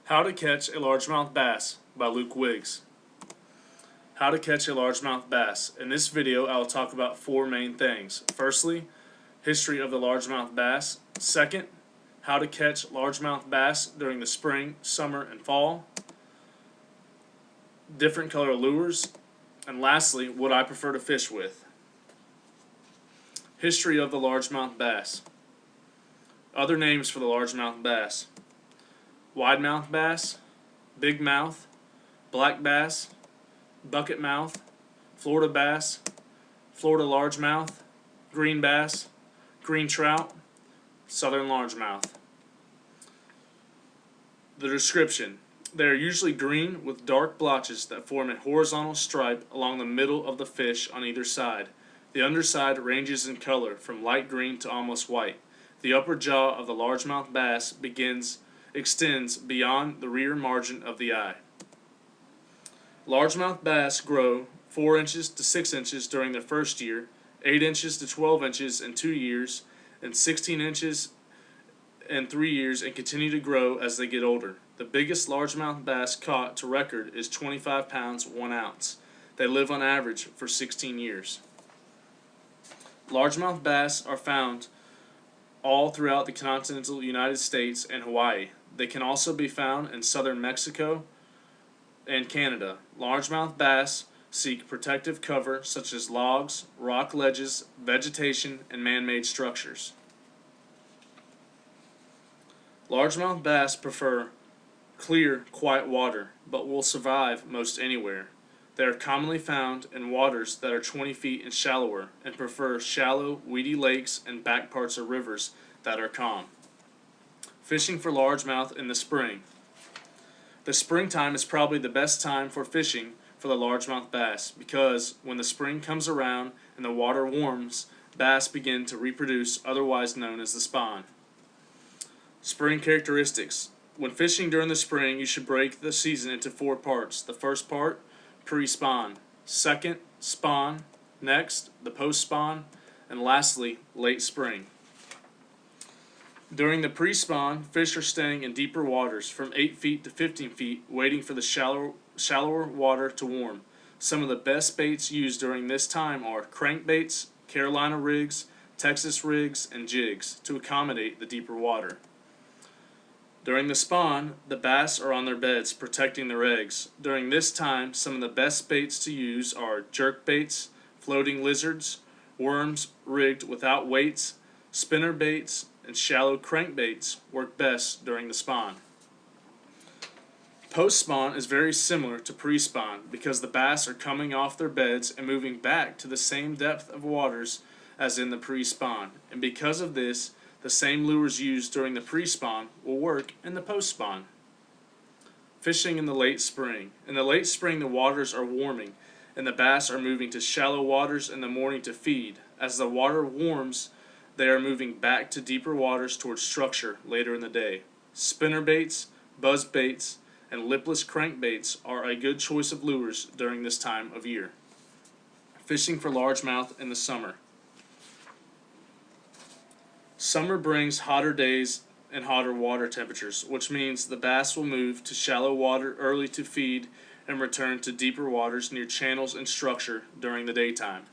How to Catch a Largemouth Bass by Luke Wiggs. How to catch a largemouth bass. In this video, I will talk about four main things. Firstly, history of the largemouth bass. Second, how to catch largemouth bass during the spring, summer, and fall. Different color lures. And lastly, what I prefer to fish with. History of the largemouth bass. Other names for the largemouth bass: wide mouth bass, big mouth, black bass, bucket mouth, Florida bass, Florida largemouth, green bass, green trout, southern largemouth. The description: they are usually green with dark blotches that form a horizontal stripe along the middle of the fish on either side. The underside ranges in color from light green to almost white. The upper jaw of the largemouth bass extends beyond the rear margin of the eye. Largemouth bass grow 4 inches to 6 inches during their first year, 8 inches to 12 inches in 2 years, and 16 inches in 3 years, and continue to grow as they get older. The biggest largemouth bass caught to record is 25 pounds 1 ounce. They live on average for 16 years. Largemouth bass are found all throughout the continental United States and Hawaii. They can also be found in southern Mexico and Canada. Largemouth bass seek protective cover such as logs, rock ledges, vegetation, and man-made structures. Largemouth bass prefer clear, quiet water, but will survive most anywhere. They are commonly found in waters that are 20 feet and shallower, and prefer shallow, weedy lakes and back parts of rivers that are calm. Fishing for largemouth in the spring. The springtime is probably the best time for fishing for the largemouth bass, because when the spring comes around and the water warms, bass begin to reproduce, otherwise known as the spawn. Spring characteristics. When fishing during the spring, you should break the season into 4 parts. The first part, pre-spawn. Second, spawn. Next, the post-spawn. And lastly, late spring. During the pre-spawn, fish are staying in deeper waters from 8 feet to 15 feet, waiting for the shallower water to warm. Some of the best baits used during this time are crankbaits, Carolina rigs, Texas rigs, and jigs to accommodate the deeper water. During the spawn, the bass are on their beds protecting their eggs. During this time, some of the best baits to use are jerk baits, floating lizards, worms rigged without weights, spinner baits, and shallow crankbaits work best during the spawn. Post-spawn is very similar to pre-spawn because the bass are coming off their beds and moving back to the same depth of waters as in the pre-spawn, and because of this, the same lures used during the pre-spawn will work in the post-spawn. Fishing in the late spring. In the late spring, the waters are warming, and the bass are moving to shallow waters in the morning to feed. As the water warms, they are moving back to deeper waters towards structure later in the day. Spinner baits, buzz baits, and lipless crankbaits are a good choice of lures during this time of year. Fishing for largemouth in the summer. Summer brings hotter days and hotter water temperatures, which means the bass will move to shallow water early to feed and return to deeper waters near channels and structure during the daytime.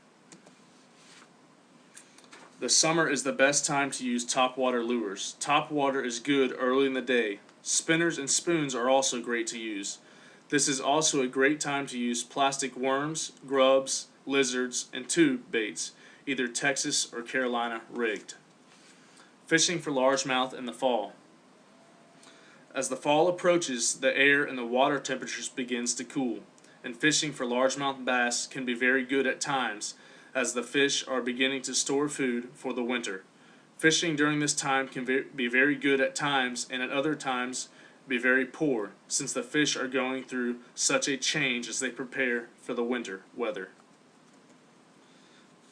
The summer is the best time to use topwater lures. Topwater is good early in the day. Spinners and spoons are also great to use. This is also a great time to use plastic worms, grubs, lizards, and tube baits, either Texas or Carolina rigged. Fishing for largemouth in the fall. As the fall approaches, the air and the water temperatures begins to cool, and fishing for largemouth bass can be very good at times, as the fish are beginning to store food for the winter. Fishing during this time can be very good at times, and at other times be very poor, since the fish are going through such a change as they prepare for the winter weather.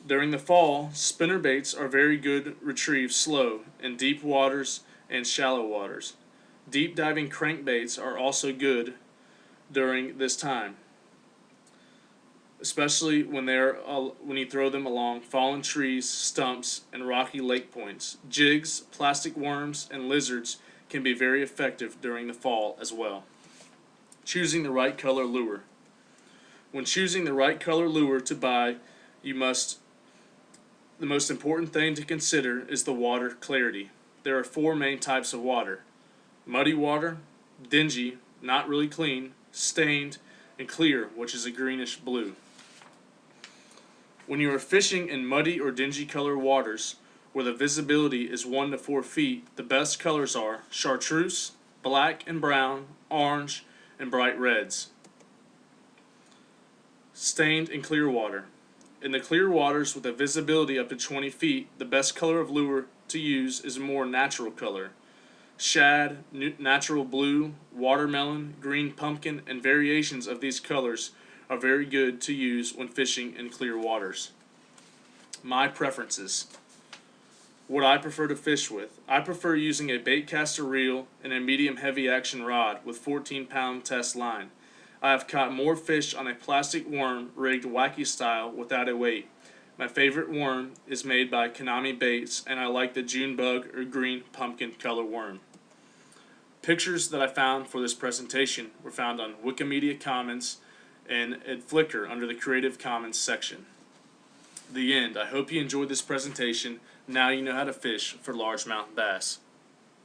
During the fall, spinner baits are very good retrieved slow in deep waters and shallow waters. Deep diving crankbaits are also good during this time, especially when you throw them along fallen trees, stumps, and rocky lake points. Jigs, plastic worms, and lizards can be very effective during the fall as well. Choosing the right color lure. When choosing the right color lure to buy, the most important thing to consider is the water clarity. There are 4 main types of water: muddy water, dingy, not really clean, stained, and clear, which is a greenish blue. When you are fishing in muddy or dingy color waters where the visibility is 1 to 4 feet, the best colors are chartreuse, black and brown, orange, and bright reds. Stained and clear water. In the clear waters with a visibility up to 20 feet, the best color of lure to use is a more natural color. Shad, natural blue, watermelon, green pumpkin, and variations of these colors are very good to use when fishing in clear waters. My preferences. What I prefer to fish with. I prefer using a baitcaster reel and a medium heavy action rod with 14-pound test line. I have caught more fish on a plastic worm rigged wacky style without a weight. My favorite worm is made by Konami Baits, and I like the June bug or green pumpkin color worm. Pictures that I found for this presentation were found on Wikimedia Commons and at Flickr under the Creative Commons section. The end. I hope you enjoyed this presentation. Now you know how to fish for largemouth bass.